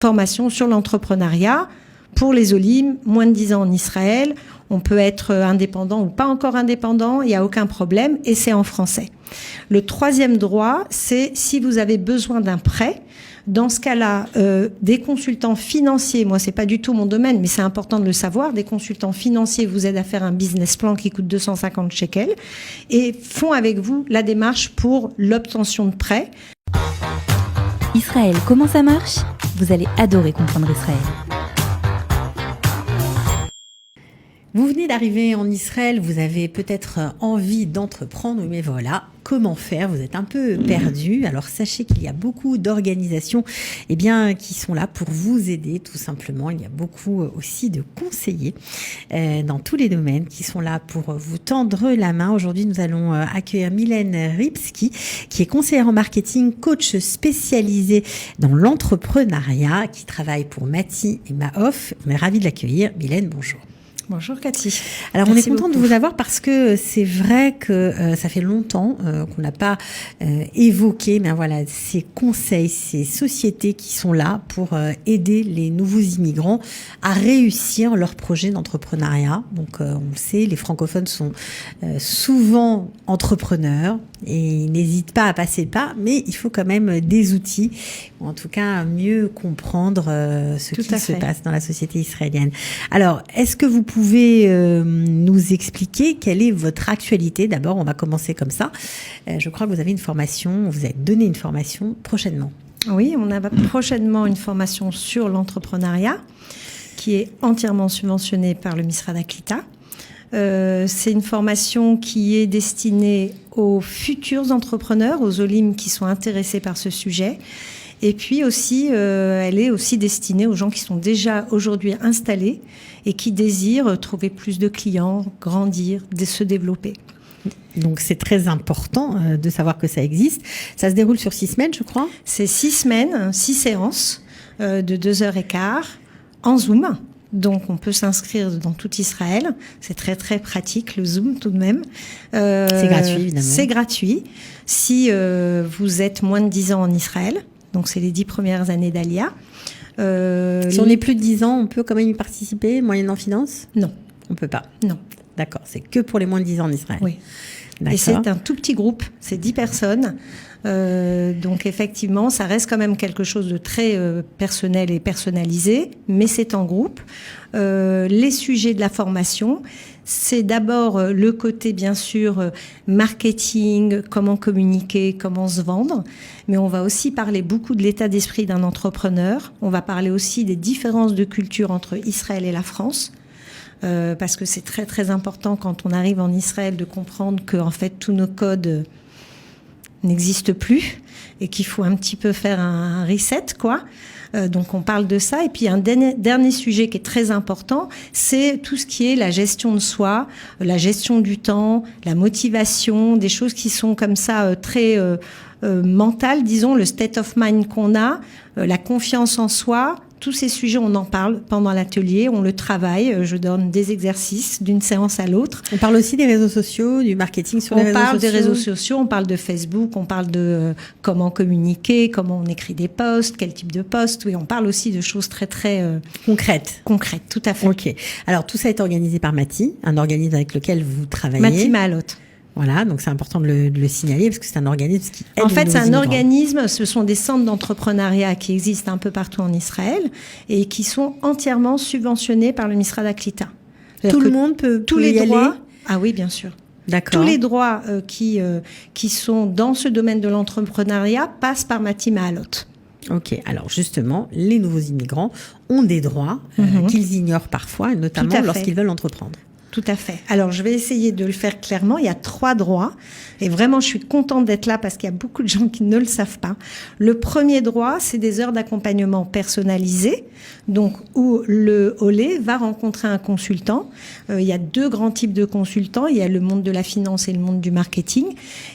formation sur l'entrepreneuriat pour les Olim, moins de 10 ans en Israël. On peut être indépendant ou pas encore indépendant, il n'y a aucun problème, et c'est en français. Le troisième droit, c'est si vous avez besoin d'un prêt. Dans ce cas-là, des consultants financiers, moi c'est pas du tout mon domaine, mais c'est important de le savoir, des consultants financiers vous aident à faire un business plan qui coûte 250 shekels et font avec vous la démarche pour l'obtention de prêts. Israël, comment ça marche ? Vous allez adorer comprendre Israël. Vous venez d'arriver en Israël, vous avez peut-être envie d'entreprendre, mais voilà, comment faire ? Vous êtes un peu perdu. Alors sachez qu'il y a beaucoup d'organisations qui sont là pour vous aider tout simplement. Il y a beaucoup aussi de conseillers dans tous les domaines qui sont là pour vous tendre la main. Aujourd'hui, nous allons accueillir Mylène Ripski, qui est conseillère en marketing, coach spécialisée dans l'entrepreneuriat, qui travaille pour Mati et Maof. On est ravis de l'accueillir. Mylène, bonjour. Bonjour Cathy. Alors merci, on est content de vous avoir parce que c'est vrai que ça fait longtemps qu'on n'a pas évoqué ces conseils, ces sociétés qui sont là pour aider les nouveaux immigrants à réussir leur projet d'entrepreneuriat. Donc on le sait, les francophones sont souvent entrepreneurs et ils n'hésitent pas à passer le pas, mais il faut quand même des outils, ou en tout cas mieux comprendre ce qui se passe dans la société israélienne. Alors, est-ce que vous pouvez nous expliquer quelle est votre actualité ? D'abord, on va commencer comme ça. Je crois que vous avez une formation, vous avez donné une formation prochainement. Oui, on a prochainement une formation sur l'entrepreneuriat qui est entièrement subventionnée par le Misrad HaKlita. C'est une formation qui est destinée aux futurs entrepreneurs, aux Olim qui sont intéressés par ce sujet. Et puis aussi, elle est aussi destinée aux gens qui sont déjà aujourd'hui installés et qui désirent trouver plus de clients, grandir, se développer. Donc c'est très important de savoir que ça existe. Ça se déroule sur 6 semaines, je crois. C'est 6 semaines, 6 séances de 2h15 en Zoom. Donc, on peut s'inscrire dans tout Israël. C'est très, très pratique, le Zoom, tout de même. C'est gratuit, évidemment. C'est gratuit. Si vous êtes moins de 10 ans en Israël, donc c'est les 10 premières années d'Alia. Si on est plus de 10 ans, on peut quand même y participer, moyennant finance ? Non. On peut pas ? Non. D'accord, c'est que pour les moins de 10 ans en Israël. Oui. D'accord. Et c'est un tout petit groupe, c'est 10 personnes. Donc effectivement, ça reste quand même quelque chose de très personnel et personnalisé, mais c'est en groupe. Les sujets de la formation, c'est d'abord le côté bien sûr marketing, comment communiquer, comment se vendre, mais on va aussi parler beaucoup de l'état d'esprit d'un entrepreneur. On va parler aussi des différences de culture entre Israël et la France. Parce que c'est très très important quand on arrive en Israël de comprendre que en fait tous nos codes n'existent plus et qu'il faut un petit peu faire un reset quoi. Donc on parle de ça et puis un dernier sujet qui est très important, c'est tout ce qui est la gestion de soi, la gestion du temps, la motivation, des choses qui sont comme ça très mentales, disons le state of mind qu'on a, la confiance en soi. Tous ces sujets, on en parle pendant l'atelier, on le travaille. Je donne des exercices d'une séance à l'autre. On parle aussi des réseaux sociaux, du marketing sur les réseaux sociaux. On parle des réseaux sociaux, on parle de Facebook, on parle de comment communiquer, comment on écrit des posts, quel type de posts. Oui, on parle aussi de choses très, très concrètes. Concrètes, tout à fait. Ok. Alors, tout ça est organisé par Mati, un organisme avec lequel vous travaillez. Mati Maalot. Voilà, donc c'est important de le signaler parce que c'est un organisme qui aide. En fait, c'est un immigrants. Organisme, ce sont des centres d'entrepreneuriat qui existent un peu partout en Israël et qui sont entièrement subventionnés par le Misrad HaKlita. Tout le monde peut tous les y droits. aller. Ah oui, bien sûr. D'accord. Tous les droits qui sont dans ce domaine de l'entrepreneuriat passent par Mati Maalot. Ok, alors justement, les nouveaux immigrants ont des droits qu'ils ignorent parfois, notamment lorsqu'ils veulent entreprendre. Tout à fait. Alors, je vais essayer de le faire clairement. Il y a 3 droits. Et vraiment, je suis contente d'être là parce qu'il y a beaucoup de gens qui ne le savent pas. Le premier droit, c'est des heures d'accompagnement personnalisées. Donc, où le Olé va rencontrer un consultant. Il y a 2 grands types de consultants. Il y a le monde de la finance et le monde du marketing.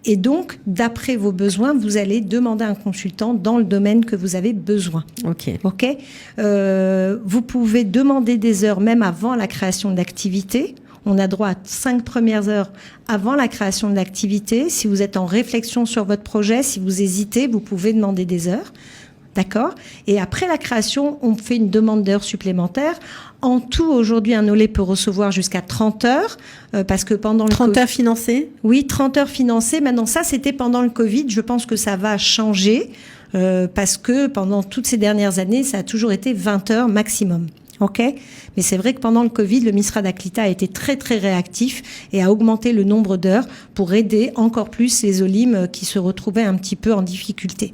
Et donc, d'après vos besoins, vous allez demander un consultant dans le domaine que vous avez besoin. Ok. Vous pouvez demander des heures même avant la création d'activité. On a droit à 5 premières heures avant la création de l'activité. Si vous êtes en réflexion sur votre projet, si vous hésitez, vous pouvez demander des heures. D'accord ? Et après la création, on fait une demande d'heures supplémentaires. En tout, aujourd'hui, un OLE peut recevoir jusqu'à 30 heures, parce que pendant le 30 heures financées ? Oui, 30 heures financées. Maintenant, ça, c'était pendant le Covid. Je pense que ça va changer, parce que pendant toutes ces dernières années, ça a toujours été 20 heures maximum. OK ? Mais c'est vrai que pendant le Covid, le MISRA d'Aklita a été très, très réactif et a augmenté le nombre d'heures pour aider encore plus les OLIM qui se retrouvaient un petit peu en difficulté.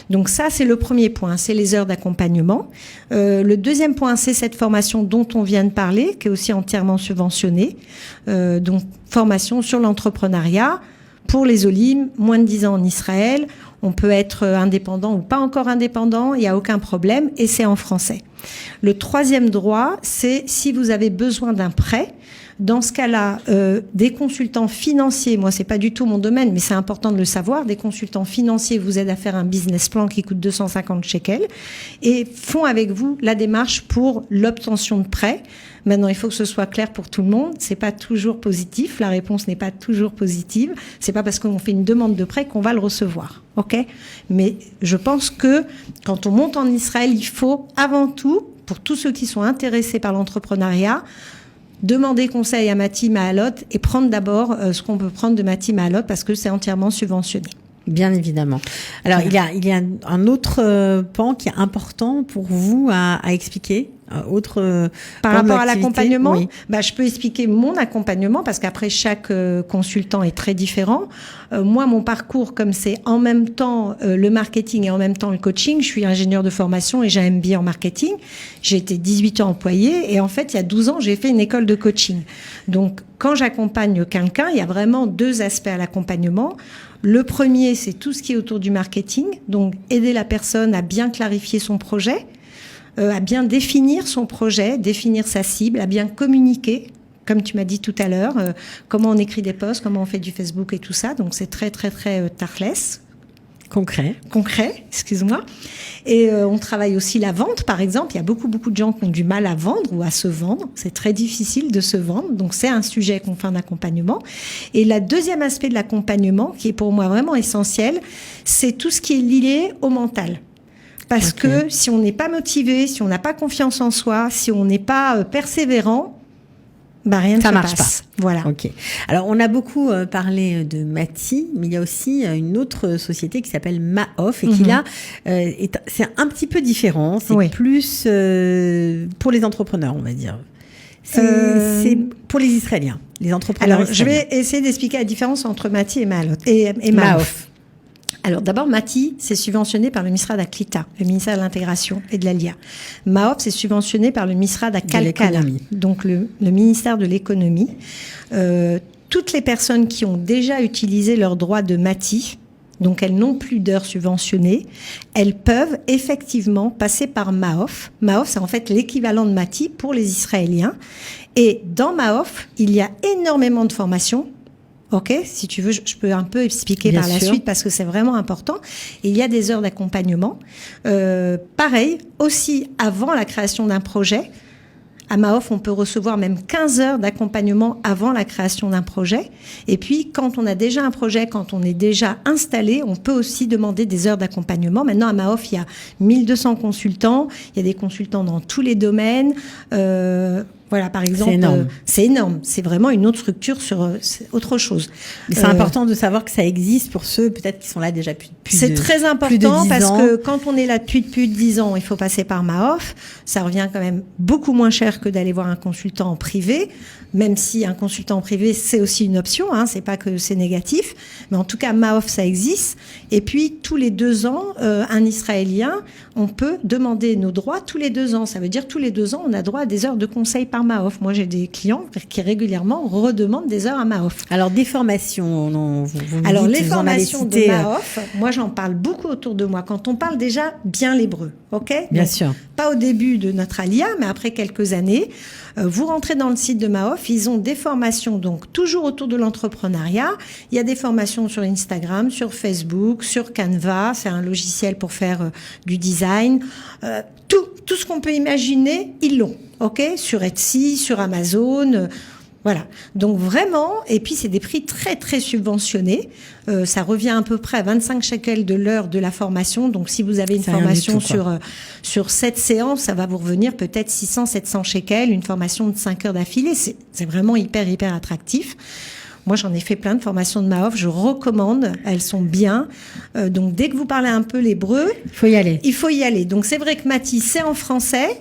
Donc ça, c'est le premier point, c'est les heures d'accompagnement. Le deuxième point, c'est cette formation dont on vient de parler, qui est aussi entièrement subventionnée. Donc, formation sur l'entrepreneuriat pour les OLIM, moins de 10 ans en Israël. On peut être indépendant ou pas encore indépendant, il n'y a aucun problème, et c'est en français. Le troisième droit, c'est si vous avez besoin d'un prêt. Dans ce cas-là, des consultants financiers, moi c'est pas du tout mon domaine, mais c'est important de le savoir, des consultants financiers vous aident à faire un business plan qui coûte 250 shekels et font avec vous la démarche pour l'obtention de prêts. Maintenant, il faut que ce soit clair pour tout le monde. C'est pas toujours positif. La réponse n'est pas toujours positive. C'est pas parce qu'on fait une demande de prêt qu'on va le recevoir. OK ? Mais je pense que quand on monte en Israël, il faut avant tout, pour tous ceux qui sont intéressés par l'entrepreneuriat, demander conseil à Mati Mahalot et prendre d'abord ce qu'on peut prendre de Mati Mahalot parce que c'est entièrement subventionné. Bien évidemment. Alors, il y a un autre pan qui est important pour vous à expliquer. Par rapport à l'accompagnement, oui. Je peux expliquer mon accompagnement parce qu'après chaque consultant est très différent. Moi, mon parcours, comme c'est en même temps le marketing et en même temps le coaching, je suis ingénieure de formation et j'ai un MBA en marketing. J'ai été 18 ans employée et en fait, il y a 12 ans, j'ai fait une école de coaching. Donc, quand j'accompagne quelqu'un, il y a vraiment deux aspects à l'accompagnement. Le premier, c'est tout ce qui est autour du marketing, donc aider la personne à bien clarifier son projet, à bien définir son projet, définir sa cible, à bien communiquer, comme tu m'as dit tout à l'heure, comment on écrit des posts, comment on fait du Facebook et tout ça. Donc c'est très très très tachless. Concret, excuse-moi. Et on travaille aussi la vente, par exemple. Il y a beaucoup de gens qui ont du mal à vendre ou à se vendre. C'est très difficile de se vendre. Donc, c'est un sujet qu'on fait en accompagnement. Et le deuxième aspect de l'accompagnement, qui est pour moi vraiment essentiel, c'est tout ce qui est lié au mental. Parce que si on n'est pas motivé, si on n'a pas confiance en soi, si on n'est pas persévérant, rien ne se marche passe. Pas. Voilà. Ok. Alors, on a beaucoup parlé de Mati, mais il y a aussi une autre société qui s'appelle Maof et qui là, c'est un petit peu différent. C'est plus pour les entrepreneurs, on va dire. C'est pour les Israéliens, les entrepreneurs. Alors, je vais essayer d'expliquer la différence entre Mati et Maof. Alors d'abord, Mati, c'est subventionné par le MISRA d'Aklita, le ministère de l'Intégration et de l'Alia. Maof, c'est subventionné par le MISRA d'Akalkala, donc le ministère de l'Économie. Toutes les personnes qui ont déjà utilisé leurs droits de Mati, donc elles n'ont plus d'heures subventionnées, elles peuvent effectivement passer par Maof. Maof, c'est en fait l'équivalent de Mati pour les Israéliens. Et dans Maof, il y a énormément de formations. Ok, si tu veux, je peux un peu expliquer par la suite parce que c'est vraiment important. Et il y a des heures d'accompagnement. Pareil, aussi avant la création d'un projet, à Maof, on peut recevoir même 15 heures d'accompagnement avant la création d'un projet. Et puis, quand on a déjà un projet, quand on est déjà installé, on peut aussi demander des heures d'accompagnement. Maintenant, à Maof, il y a 1200 consultants. Il y a des consultants dans tous les domaines. Voilà, par exemple, c'est énorme. C'est vraiment une autre structure sur autre chose. Mais c'est important de savoir que ça existe pour ceux peut-être qui sont là déjà plus c'est très important parce que quand on est là depuis plus de 10 ans, il faut passer par Maof. Ça revient quand même beaucoup moins cher que d'aller voir un consultant en privé, même si un consultant en privé, c'est aussi une option, c'est pas que c'est négatif. Mais en tout cas, Maof, ça existe. Et puis, tous les 2 ans, un Israélien, on peut demander nos droits tous les 2 ans. Ça veut dire tous les 2 ans, on a droit à des heures de conseil par Maof. Moi, j'ai des clients qui régulièrement redemandent des heures à Maof. Alors, des formations, alors les formations de Maof, moi, j'en parle beaucoup autour de moi. Quand on parle déjà bien l'hébreu, ok ? Bien sûr. Pas au début de notre alia, mais après quelques années, vous rentrez dans le site de Maof, ils ont des formations, donc toujours autour de l'entrepreneuriat. Il y a des formations sur Instagram, sur Facebook, sur Canva, c'est un logiciel pour faire du design. Tout ce qu'on peut imaginer, ils l'ont, ok ? Sur Etsy, sur Amazon, Voilà. Donc vraiment, et puis c'est des prix très très subventionnés. Ça revient à peu près à 25 shekels de l'heure de la formation. Donc si vous avez une formation sur 7 séances, ça va vous revenir peut-être 600, 700 shekels, une formation de 5 heures d'affilée. C'est vraiment hyper attractif. Moi, j'en ai fait plein de formations de Maof. Je recommande. Elles sont bien. Donc dès que vous parlez un peu l'hébreu, il faut y aller. Il faut y aller. Donc c'est vrai que Mati, c'est en français.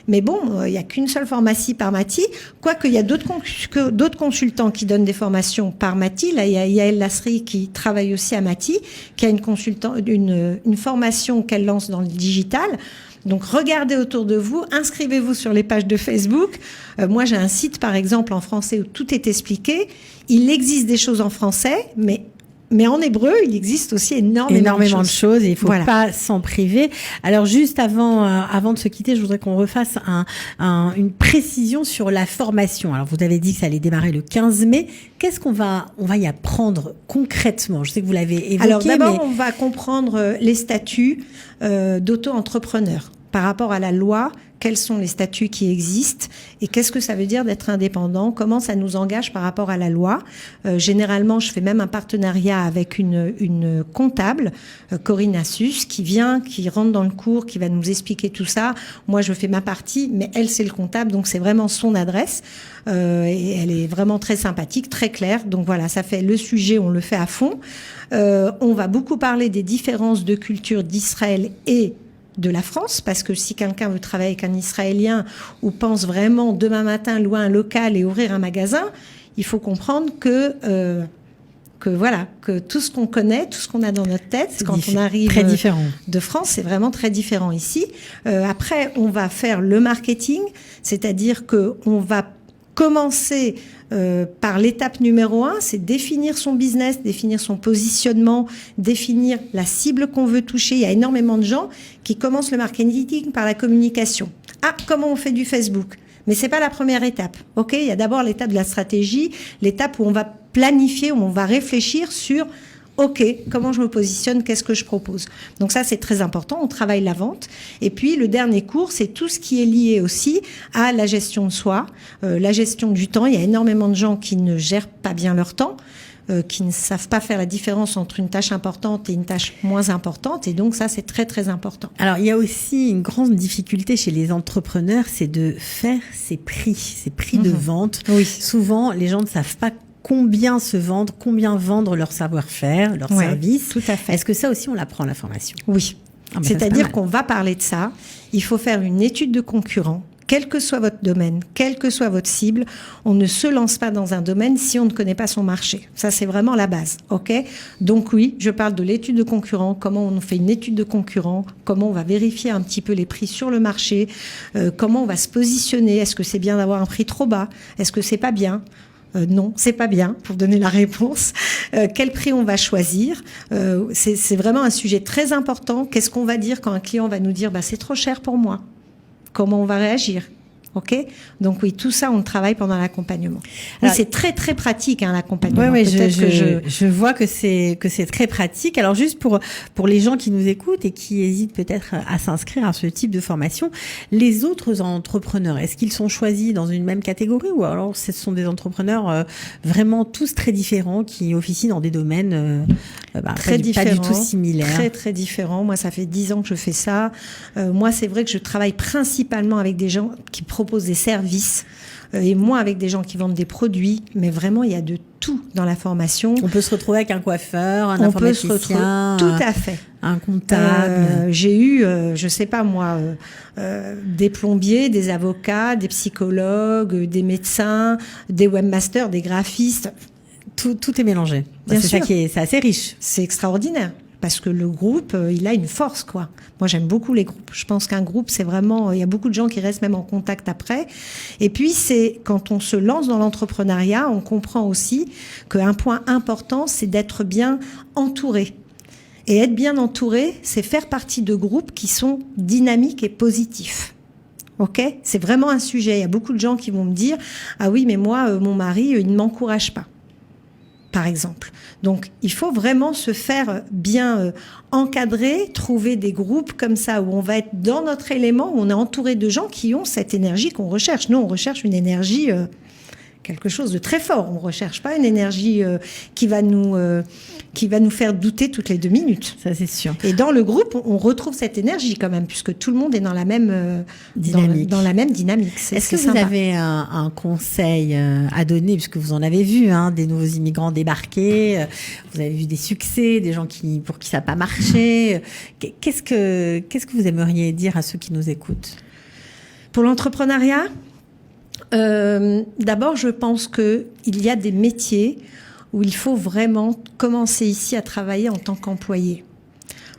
Mais bon, il n'y a qu'une seule pharmacie par Mati. Quoique, il y a d'autres consultants qui donnent des formations par Mati. Là, il y a Yael Lasri qui travaille aussi à Mati, qui a une formation qu'elle lance dans le digital. Donc, regardez autour de vous, inscrivez-vous sur les pages de Facebook. Moi, j'ai un site, par exemple, en français où tout est expliqué. Il existe des choses en français, mais en hébreu, il existe aussi énormément de choses et il faut pas s'en priver. Alors juste avant de se quitter, je voudrais qu'on refasse une précision sur la formation. Alors vous avez dit que ça allait démarrer le 15 mai. Qu'est-ce qu'on va y apprendre concrètement? Je sais que vous l'avez évoqué. Alors d'abord, on va comprendre les statuts d'auto-entrepreneur par rapport à la loi. Quels sont les statuts qui existent et qu'est-ce que ça veut dire d'être indépendant? Comment ça nous engage par rapport à la loi? Généralement, je fais même un partenariat avec une comptable, Corinne Assus, qui rentre dans le cours, qui va nous expliquer tout ça. Moi, je fais ma partie, mais elle, c'est le comptable, donc c'est vraiment son adresse. Et elle est vraiment très sympathique, très claire. Donc voilà, ça fait le sujet, on le fait à fond. On va beaucoup parler des différences de culture d'Israël et de la France, parce que si quelqu'un veut travailler avec un Israélien ou pense vraiment demain matin louer un local et ouvrir un magasin, il faut comprendre que tout ce qu'on connaît, tout ce qu'on a dans notre tête, quand on arrive très différent de France, c'est vraiment très différent ici. Après, on va faire le marketing, c'est-à-dire que on va commencer par l'étape numéro 1, c'est définir son business, définir son positionnement, définir la cible qu'on veut toucher. Il y a énormément de gens qui commencent le marketing par la communication. Ah, comment on fait du Facebook? Mais c'est pas la première étape. OK, il y a d'abord l'étape de la stratégie, l'étape où on va planifier, où on va réfléchir sur OK, comment je me positionne, qu'est-ce que je propose. Donc ça, c'est très important, on travaille la vente. Et puis, le dernier cours, c'est tout ce qui est lié aussi à la gestion de soi, la gestion du temps. Il y a énormément de gens qui ne gèrent pas bien leur temps, qui ne savent pas faire la différence entre une tâche importante et une tâche moins importante. Et donc ça, c'est très, très important. Alors, il y a aussi une grande difficulté chez les entrepreneurs, c'est de faire ses prix de vente. Oui. Souvent, les gens ne savent pas combien se vendre, combien vendre leur savoir-faire, leur service. Tout à fait. Est-ce que ça aussi, on l'apprend à la formation? Oui. C'est-à-dire qu'on va parler de ça. Il faut faire une étude de concurrent. Quel que soit votre domaine, quelle que soit votre cible, on ne se lance pas dans un domaine si on ne connaît pas son marché. Ça, c'est vraiment la base. OK? Donc oui, je parle de l'étude de concurrent, comment on fait une étude de concurrent, comment on va vérifier un petit peu les prix sur le marché, comment on va se positionner. Est-ce que c'est bien d'avoir un prix trop bas? Est-ce que c'est pas bien? Non, c'est pas bien, pour donner la réponse. Quel prix on va choisir? C'est vraiment un sujet très important. Qu'est-ce qu'on va dire quand un client va nous dire c'est trop cher pour moi? Comment on va réagir? OK? Donc oui, tout ça, on le travaille pendant l'accompagnement. Oui, c'est très, très pratique, l'accompagnement. Oui, je vois que c'est très pratique. Alors, juste pour les gens qui nous écoutent et qui hésitent peut-être à s'inscrire à ce type de formation, les autres entrepreneurs, est-ce qu'ils sont choisis dans une même catégorie ou alors ce sont des entrepreneurs vraiment tous très différents qui officient dans des domaines très différents, pas du tout similaires? Très, très différents. Moi, ça fait 10 ans que je fais ça. Moi, c'est vrai que je travaille principalement avec des gens qui proposent des services et moi avec des gens qui vendent des produits, mais vraiment il y a de tout dans la formation. On peut se retrouver avec un coiffeur, un informaticien, tout à fait, un comptable. J'ai eu, je sais pas moi, des plombiers, des avocats, des psychologues, des médecins, des webmasters, des graphistes. Tout est mélangé. Bien sûr. C'est assez riche. C'est extraordinaire. Parce que le groupe, il a une force, quoi. Moi, j'aime beaucoup les groupes. Je pense qu'un groupe, c'est vraiment... Il y a beaucoup de gens qui restent même en contact après. Et puis, c'est quand on se lance dans l'entrepreneuriat, on comprend aussi qu'un point important, c'est d'être bien entouré. Et être bien entouré, c'est faire partie de groupes qui sont dynamiques et positifs. OK? C'est vraiment un sujet. Il y a beaucoup de gens qui vont me dire « Ah oui, mais moi, mon mari, il ne m'encourage pas. » Par exemple. Donc, il faut vraiment se faire bien encadrer, trouver des groupes comme ça où on va être dans notre élément, où on est entouré de gens qui ont cette énergie qu'on recherche. Nous, on recherche une énergie quelque chose de très fort. On ne recherche pas une énergie qui va nous faire douter toutes les 2 minutes. Ça, c'est sûr. Et dans le groupe, on retrouve cette énergie quand même, puisque tout le monde est dans la même dynamique. Dans la même dynamique. Est-ce que vous avez un conseil à donner, puisque vous en avez vu, des nouveaux immigrants débarquer, vous avez vu des succès, des gens pour qui ça n'a pas marché. Qu'est-ce que vous aimeriez dire à ceux qui nous écoutent? Pour l'entrepreneuriat, d'abord, je pense qu'il y a des métiers où il faut vraiment commencer ici à travailler en tant qu'employé.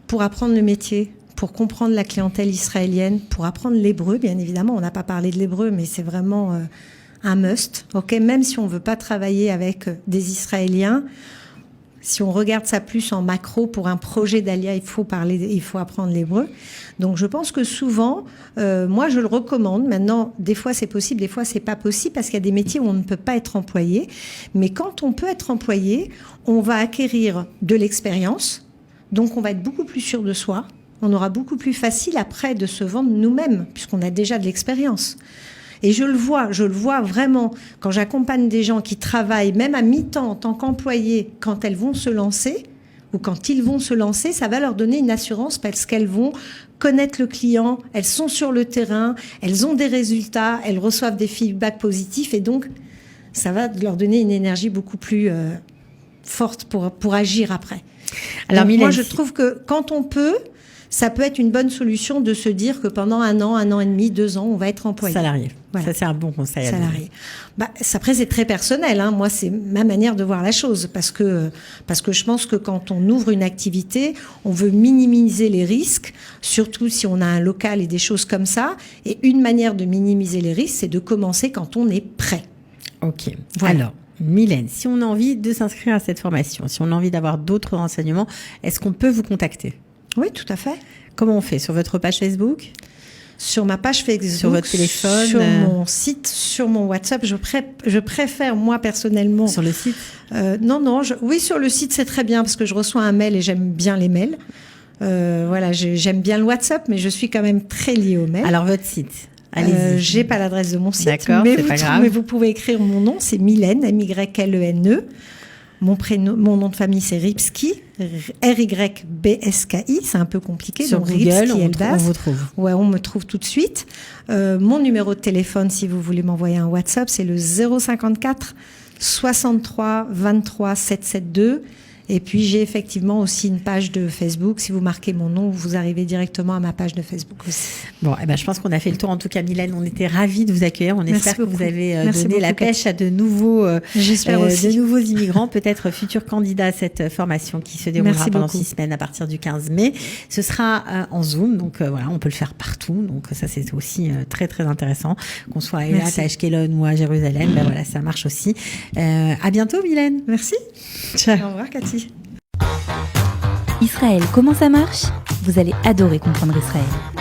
Pour apprendre le métier, pour comprendre la clientèle israélienne, pour apprendre l'hébreu, bien évidemment. On n'a pas parlé de l'hébreu, mais c'est vraiment un must. Même si on ne veut pas travailler avec des Israéliens, si on regarde ça plus en macro, pour un projet d'Alia, il faut apprendre l'hébreu. Donc je pense que souvent, moi je le recommande. Maintenant, des fois c'est possible, des fois c'est pas possible, parce qu'il y a des métiers où on ne peut pas être employé. Mais quand on peut être employé, on va acquérir de l'expérience. Donc on va être beaucoup plus sûr de soi. On aura beaucoup plus facile après de se vendre nous-mêmes, puisqu'on a déjà de l'expérience. Et je le vois vraiment quand j'accompagne des gens qui travaillent, même à mi-temps en tant qu'employés, quand elles vont se lancer, ou quand ils vont se lancer, ça va leur donner une assurance parce qu'elles vont connaître le client, elles sont sur le terrain, elles ont des résultats, elles reçoivent des feedbacks positifs, et donc ça va leur donner une énergie beaucoup plus forte pour agir après. Alors Mylène, moi je trouve que quand on peut, ça peut être une bonne solution de se dire que pendant 1 an et demi, 2 ans, on va être employé. Salarié. Voilà. Ça, c'est un bon conseil. Salarié. Après, c'est très personnel. Moi, c'est ma manière de voir la chose. Parce que je pense que quand on ouvre une activité, on veut minimiser les risques, surtout si on a un local et des choses comme ça. Et une manière de minimiser les risques, c'est de commencer quand on est prêt. OK. Voilà. Alors, Mylène, si on a envie de s'inscrire à cette formation, si on a envie d'avoir d'autres renseignements, est-ce qu'on peut vous contacter ? Oui, tout à fait. Comment on fait? Sur votre page Facebook? Sur ma page Facebook, sur votre téléphone, sur mon site, sur mon WhatsApp. Je préfère, moi, personnellement... Sur le site? Oui, sur le site, c'est très bien, parce que je reçois un mail et j'aime bien les mails. J'aime bien le WhatsApp, mais je suis quand même très liée au mail. Alors, votre site? Allez-y. J'ai pas l'adresse de mon site. D'accord, c'est pas grave. Mais vous pouvez écrire mon nom, c'est Mylène, M-Y-L-E-N-E. Mon nom de famille, c'est Rybski, R-Y-B-S-K-I. C'est un peu compliqué. Sur donc Google, Rybski, on vous trouve. Ouais, on me trouve tout de suite. Mon numéro de téléphone, si vous voulez m'envoyer un WhatsApp, c'est le 054 63 23 772. Et puis, j'ai effectivement aussi une page de Facebook. Si vous marquez mon nom, vous arrivez directement à ma page de Facebook aussi. Bon, je pense qu'on a fait le tour. En tout cas, Mylène, on était ravis de vous accueillir. On espère que vous avez donné la pêche à de nouveaux immigrants, peut-être futurs candidats à cette formation qui se déroulera pendant 6 semaines à partir du 15 mai. Ce sera en Zoom. Donc, on peut le faire partout. Donc, ça, c'est aussi très, très intéressant. Qu'on soit à Eilat, à Ashkelon ou à Jérusalem, ça marche aussi. À bientôt, Mylène. Merci. Ciao. Au revoir, Cathy. Israël, comment ça marche? Vous allez adorer comprendre Israël.